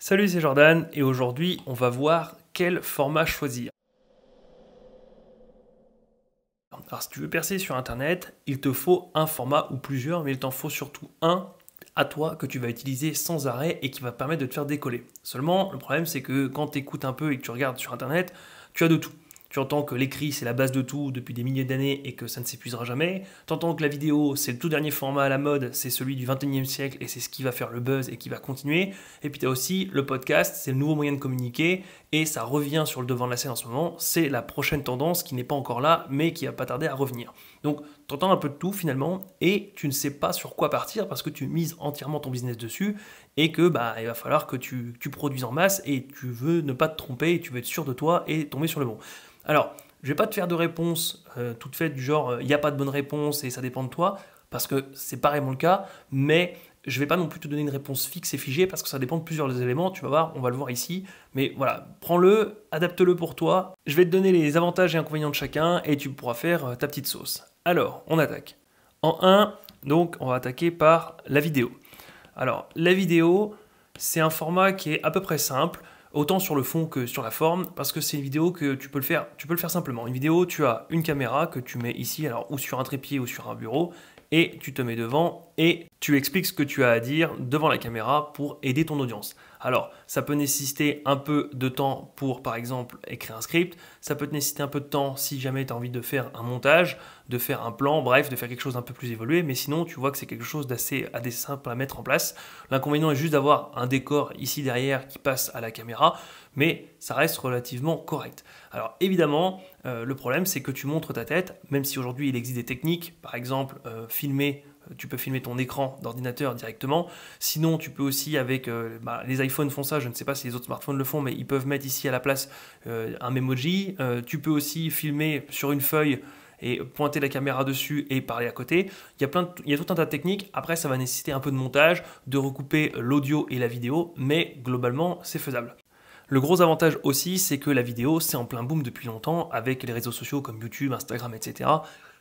Salut, c'est Jordan et aujourd'hui on va voir quel format choisir. Alors si tu veux percer sur internet, il te faut un format ou plusieurs, mais il t'en faut surtout un à toi que tu vas utiliser sans arrêt et qui va permettre de te faire décoller. Seulement, le problème c'est que quand tu écoutes un peu et que tu regardes sur internet, tu as de tout. Tu entends que l'écrit c'est la base de tout depuis des milliers d'années et que ça ne s'épuisera jamais. Tu entends que la vidéo c'est le tout dernier format à la mode, c'est celui du 21e siècle et c'est ce qui va faire le buzz et qui va continuer. Et puis tu as aussi le podcast, c'est le nouveau moyen de communiquer et ça revient sur le devant de la scène en ce moment. C'est la prochaine tendance qui n'est pas encore là mais qui va pas tarder à revenir. Donc tu entends un peu de tout finalement et tu ne sais pas sur quoi partir parce que tu mises entièrement ton business dessus et que il va falloir que tu produises en masse et tu veux ne pas te tromper et tu veux être sûr de toi et tomber sur le bon. Alors, je ne vais pas te faire de réponse toute faite du genre il n'y a pas de bonne réponse et ça dépend de toi, parce que c'est pas vraiment le cas, mais je ne vais pas non plus te donner une réponse fixe et figée parce que ça dépend de plusieurs éléments, tu vas voir, on va le voir ici, mais voilà, prends-le, adapte-le pour toi, je vais te donner les avantages et inconvénients de chacun et tu pourras faire ta petite sauce. Alors, on attaque. En 1, donc on va attaquer par la vidéo. Alors, la vidéo, c'est un format qui est à peu près simple, autant sur le fond que sur la forme, parce que c'est une vidéo que tu peux le faire simplement. Une vidéo, tu as une caméra que tu mets ici, alors ou sur un trépied ou sur un bureau, et tu te mets devant et tu expliques ce que tu as à dire devant la caméra pour aider ton audience. Alors, ça peut nécessiter un peu de temps pour, par exemple, écrire un script. Ça peut te nécessiter un peu de temps si jamais tu as envie de faire un montage, de faire un plan, bref, de faire quelque chose d'un peu plus évolué. Mais sinon, tu vois que c'est quelque chose d'assez simple à mettre en place. L'inconvénient est juste d'avoir un décor ici derrière qui passe à la caméra, mais ça reste relativement correct. Alors, évidemment, le problème, c'est que tu montres ta tête, même si aujourd'hui il existe des techniques, par exemple, tu peux filmer ton écran d'ordinateur directement. Sinon, tu peux aussi avec les iPhones font ça, je ne sais pas si les autres smartphones le font, mais ils peuvent mettre ici à la place un Memoji. Tu peux aussi filmer sur une feuille et pointer la caméra dessus et parler à côté. Il y a tout un tas de techniques. Après, ça va nécessiter un peu de montage, de recouper l'audio et la vidéo, mais globalement, c'est faisable. Le gros avantage aussi, c'est que la vidéo, c'est en plein boom depuis longtemps avec les réseaux sociaux comme YouTube, Instagram, etc.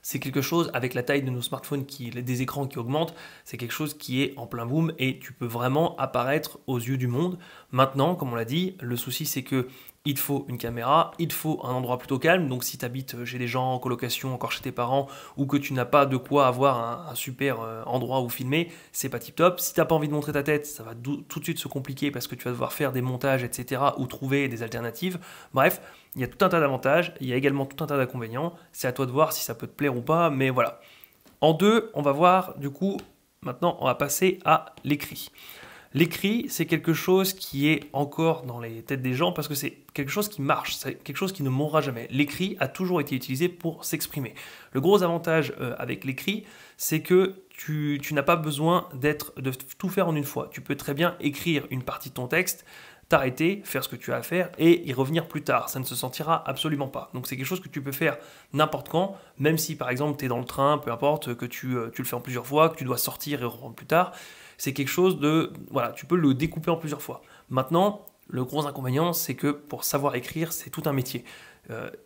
C'est quelque chose, avec la taille de nos smartphones, des écrans qui augmentent, c'est quelque chose qui est en plein boom et tu peux vraiment apparaître aux yeux du monde. Maintenant, comme on l'a dit, le souci c'est que il te faut une caméra, il te faut un endroit plutôt calme. Donc si tu habites chez des gens en colocation, encore chez tes parents, ou que tu n'as pas de quoi avoir un super endroit où filmer, c'est pas tip top. Si tu n'as pas envie de montrer ta tête, ça va tout de suite se compliquer parce que tu vas devoir faire des montages, etc. ou trouver des alternatives. Bref, il y a tout un tas d'avantages, il y a également tout un tas d'inconvénients. C'est à toi de voir si ça peut te plaire ou pas, mais voilà. En 2, on va voir du coup, maintenant on va passer à l'écrit. L'écrit, c'est quelque chose qui est encore dans les têtes des gens parce que c'est quelque chose qui marche, c'est quelque chose qui ne mourra jamais. L'écrit a toujours été utilisé pour s'exprimer. Le gros avantage avec l'écrit, c'est que tu n'as pas besoin de tout faire en une fois. Tu peux très bien écrire une partie de ton texte, t'arrêter, faire ce que tu as à faire et y revenir plus tard. Ça ne se sentira absolument pas. Donc c'est quelque chose que tu peux faire n'importe quand, même si par exemple tu es dans le train, peu importe, que tu le fais en plusieurs fois, que tu dois sortir et reprendre plus tard. C'est quelque chose de... Voilà, tu peux le découper en plusieurs fois. Maintenant, le gros inconvénient, c'est que pour savoir écrire, c'est tout un métier.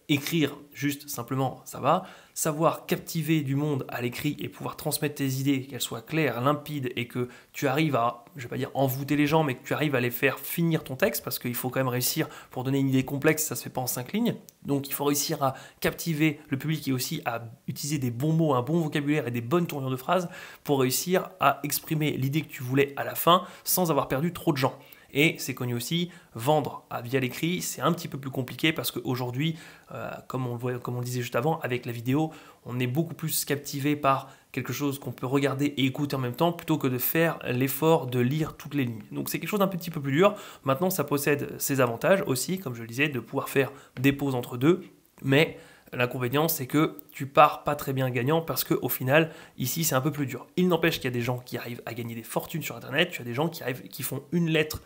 Écrire juste simplement, ça va. Savoir captiver du monde à l'écrit et pouvoir transmettre tes idées, qu'elles soient claires, limpides et que tu arrives à, je ne vais pas dire envoûter les gens, mais que tu arrives à les faire finir ton texte parce qu'il faut quand même réussir, pour donner une idée complexe, ça ne se fait pas en 5 lignes. Donc il faut réussir à captiver le public et aussi à utiliser des bons mots, un bon vocabulaire et des bonnes tournures de phrases pour réussir à exprimer l'idée que tu voulais à la fin sans avoir perdu trop de gens. Et c'est connu aussi, vendre via l'écrit, c'est un petit peu plus compliqué parce qu'aujourd'hui, comme on le disait juste avant, avec la vidéo, on est beaucoup plus captivé par quelque chose qu'on peut regarder et écouter en même temps plutôt que de faire l'effort de lire toutes les lignes. Donc c'est quelque chose d'un petit peu plus dur. Maintenant, ça possède ses avantages aussi, comme je le disais, de pouvoir faire des pauses entre deux, mais l'inconvénient, c'est que tu pars pas très bien gagnant parce qu'au final, ici, c'est un peu plus dur. Il n'empêche qu'il y a des gens qui arrivent à gagner des fortunes sur Internet. Tu as des gens qui font une lettre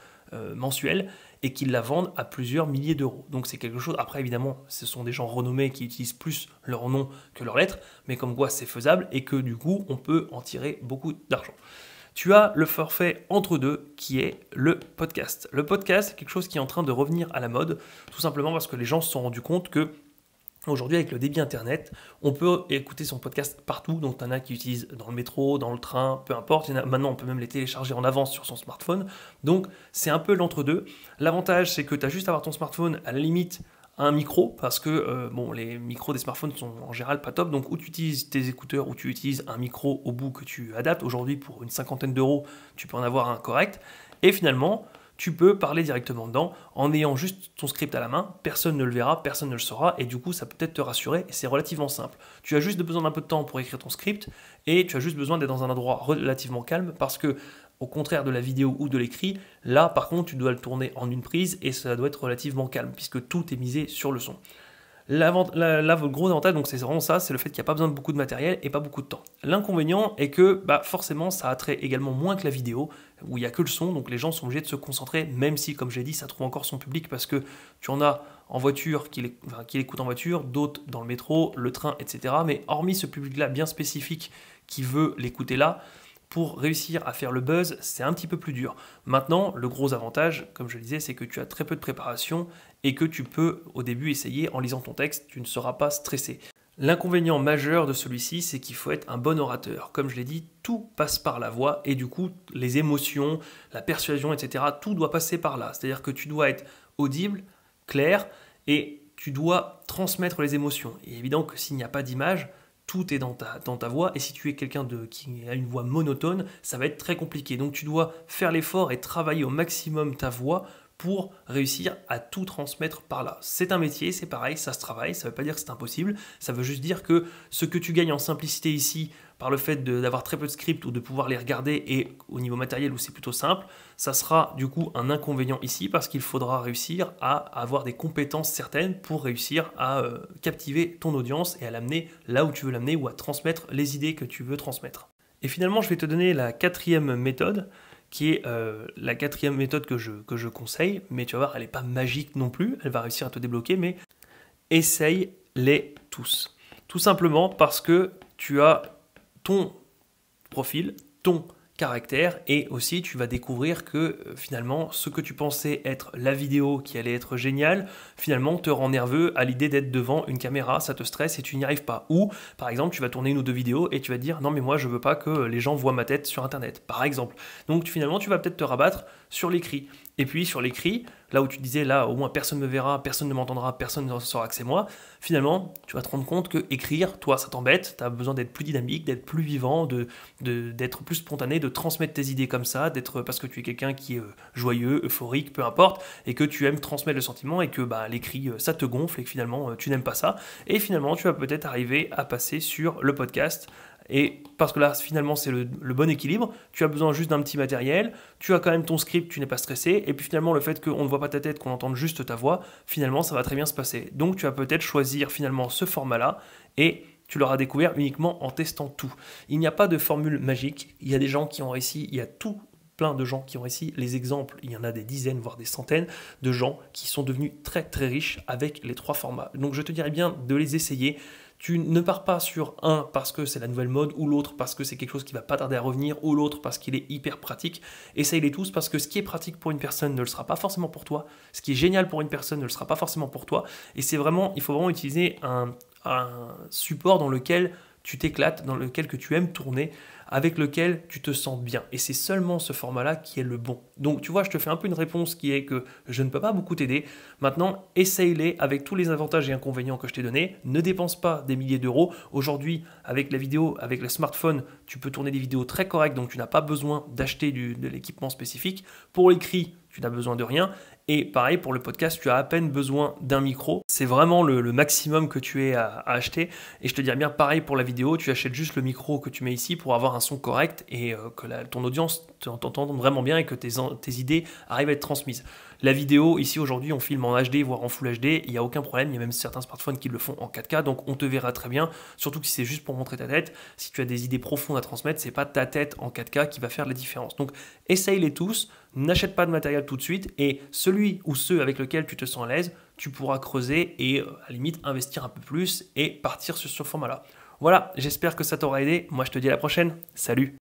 mensuelle et qui la vendent à plusieurs milliers d'euros. Donc c'est quelque chose, après évidemment, ce sont des gens renommés qui utilisent plus leur nom que leur lettre, mais comme quoi c'est faisable et que du coup, on peut en tirer beaucoup d'argent. Tu as le forfait entre deux qui est le podcast. Le podcast, c'est quelque chose qui est en train de revenir à la mode, tout simplement parce que les gens se sont rendus compte que Aujourd'hui, avec le débit Internet, on peut écouter son podcast partout. Donc, tu en as qui utilisent dans le métro, dans le train, peu importe. Maintenant, on peut même les télécharger en avance sur son smartphone. Donc, c'est un peu l'entre-deux. L'avantage, c'est que tu as juste à avoir ton smartphone, à la limite, un micro, parce que les micros des smartphones sont en général pas top. Donc, ou tu utilises tes écouteurs, ou tu utilises un micro au bout que tu adaptes. Aujourd'hui, pour une cinquantaine d'euros, tu peux en avoir un correct. Et finalement, tu peux parler directement dedans en ayant juste ton script à la main, personne ne le verra, personne ne le saura, et du coup ça peut peut-être te rassurer, et c'est relativement simple. Tu as juste besoin d'un peu de temps pour écrire ton script, et tu as juste besoin d'être dans un endroit relativement calme, parce que au contraire de la vidéo ou de l'écrit, là par contre tu dois le tourner en une prise, et ça doit être relativement calme, puisque tout est misé sur le son. Le gros avantage, donc c'est vraiment ça, c'est le fait qu'il n'y a pas besoin de beaucoup de matériel et pas beaucoup de temps. L'inconvénient est que forcément ça attrait également moins que la vidéo, où il n'y a que le son, donc les gens sont obligés de se concentrer, même si, comme j'ai dit, ça trouve encore son public, parce que tu en as en voiture qui l'écoutent en voiture, d'autres dans le métro, le train, etc. Mais hormis ce public-là bien spécifique qui veut l'écouter là, pour réussir à faire le buzz, c'est un petit peu plus dur. Maintenant, le gros avantage, comme je le disais, c'est que tu as très peu de préparation et que tu peux au début essayer en lisant ton texte, tu ne seras pas stressé. L'inconvénient majeur de celui-ci, c'est qu'il faut être un bon orateur. Comme je l'ai dit, tout passe par la voix et du coup, les émotions, la persuasion, etc., tout doit passer par là. C'est-à-dire que tu dois être audible, clair et tu dois transmettre les émotions. Il est évident que s'il n'y a pas d'image, tout est dans ta voix, et si tu es quelqu'un qui a une voix monotone, ça va être très compliqué. Donc tu dois faire l'effort et travailler au maximum ta voix pour réussir à tout transmettre par là. C'est un métier, c'est pareil, ça se travaille, ça ne veut pas dire que c'est impossible, ça veut juste dire que ce que tu gagnes en simplicité ici, par le fait d'avoir très peu de script ou de pouvoir les regarder, et au niveau matériel où c'est plutôt simple, ça sera du coup un inconvénient ici, parce qu'il faudra réussir à avoir des compétences certaines pour réussir à captiver ton audience et à l'amener là où tu veux l'amener, ou à transmettre les idées que tu veux transmettre. Et finalement, je vais te donner la quatrième méthode, qui est la quatrième méthode que je conseille, mais tu vas voir, elle n'est pas magique non plus, elle va réussir à te débloquer, mais essaye-les tous. Tout simplement parce que tu as ton profil, ton caractère, et aussi tu vas découvrir que finalement ce que tu pensais être la vidéo qui allait être géniale, finalement te rend nerveux à l'idée d'être devant une caméra, ça te stresse et tu n'y arrives pas. Ou par exemple tu vas tourner une ou deux vidéos et tu vas te dire non mais moi je veux pas que les gens voient ma tête sur internet par exemple. Donc finalement tu vas peut-être te rabattre sur l'écrit. Et puis sur l'écrit, là où tu disais là au moins personne ne me verra, personne ne m'entendra, personne ne saura que c'est moi, finalement tu vas te rendre compte que écrire, toi ça t'embête, tu as besoin d'être plus dynamique, d'être plus vivant, d'être plus spontané, de transmettre tes idées comme ça, parce que tu es quelqu'un qui est joyeux, euphorique, peu importe, et que tu aimes transmettre le sentiment, et que l'écrit ça te gonfle et que finalement tu n'aimes pas ça, et finalement tu vas peut-être arriver à passer sur le podcast. Et parce que là, finalement, c'est le bon équilibre. Tu as besoin juste d'un petit matériel, tu as quand même ton script, tu n'es pas stressé, et puis finalement, le fait qu'on ne voit pas ta tête, qu'on entende juste ta voix, finalement, ça va très bien se passer. Donc, tu vas peut-être choisir finalement ce format-là, et tu l'auras découvert uniquement en testant tout. Il n'y a pas de formule magique. Il y a des gens qui ont réussi, il y a plein de gens qui ont réussi. Les exemples, il y en a des dizaines, voire des centaines de gens qui sont devenus très très riches avec les trois formats. Donc, je te dirais bien de les essayer. Tu ne pars pas sur un parce que c'est la nouvelle mode, ou l'autre parce que c'est quelque chose qui va pas tarder à revenir, ou l'autre parce qu'il est hyper pratique. Essaye-les tous, parce que ce qui est pratique pour une personne ne le sera pas forcément pour toi. Ce qui est génial pour une personne ne le sera pas forcément pour toi. Et il faut vraiment utiliser un support dans lequel tu t'éclates, dans lequel que tu aimes tourner, avec lequel tu te sens bien. Et c'est seulement ce format-là qui est le bon. Donc tu vois, je te fais un peu une réponse qui est que je ne peux pas beaucoup t'aider. Maintenant, essaye-les avec tous les avantages et inconvénients que je t'ai donnés. Ne dépense pas des milliers d'euros. Aujourd'hui, avec la vidéo, avec le smartphone, tu peux tourner des vidéos très correctes, donc tu n'as pas besoin d'acheter de l'équipement spécifique. Pour l'écrit, tu n'as besoin de rien. Et pareil, pour le podcast, tu as à peine besoin d'un micro. C'est vraiment le maximum que tu aies à acheter. Et je te dirais bien pareil pour la vidéo, tu achètes juste le micro que tu mets ici pour avoir un son correct, et que ton audience t'entende vraiment bien et que tes idées arrivent à être transmises. La vidéo, ici aujourd'hui, on filme en HD, voire en Full HD, il n'y a aucun problème, il y a même certains smartphones qui le font en 4K, donc on te verra très bien, surtout que si c'est juste pour montrer ta tête. Si tu as des idées profondes à transmettre, c'est pas ta tête en 4K qui va faire la différence. Donc essaye-les tous, n'achète pas de matériel tout de suite, et celui ou ceux avec lequel tu te sens à l'aise, tu pourras creuser et à la limite investir un peu plus et partir sur ce format-là. Voilà, j'espère que ça t'aura aidé. Moi je te dis à la prochaine, salut!